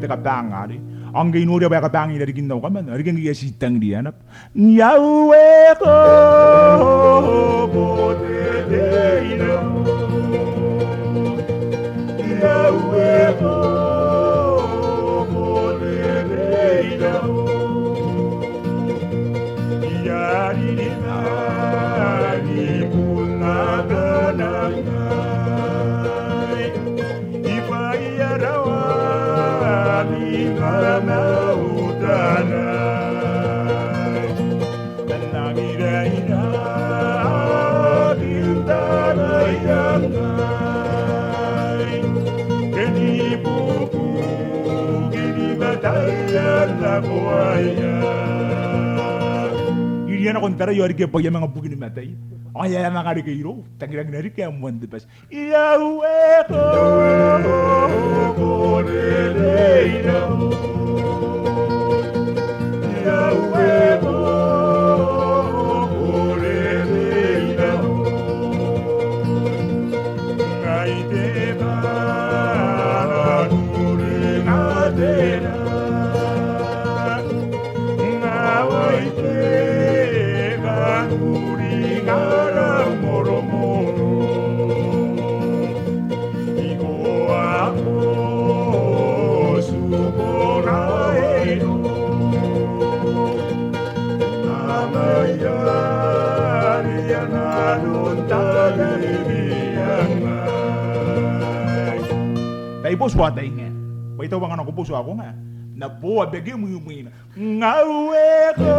Kapangari, ang ginuri ba kapangi dari ginaw ka man, arigang giyasitang diyanap. Yawe ko, botedeino. Yawe ko, botedeino. Yari na, ni punaganay. Iriyan akong tara yori kaya pa yung mga bugi ni matay. Ang kaya mga kari kayo, tangilang nari kaya mo ang dipas. Yahweh ko, Boredeino. Yahweh ko, Boredeino. Ngay diba, nuring adena. Ngaway tega, nuring arang moro-moro. Iko ako, suboraino. Amayan, yan anong talibiyangay. Tayo po swatay nga. Wait, ito bang ano ko puso ako nga. Na po, abigay mo yung mga. Ngawe ko.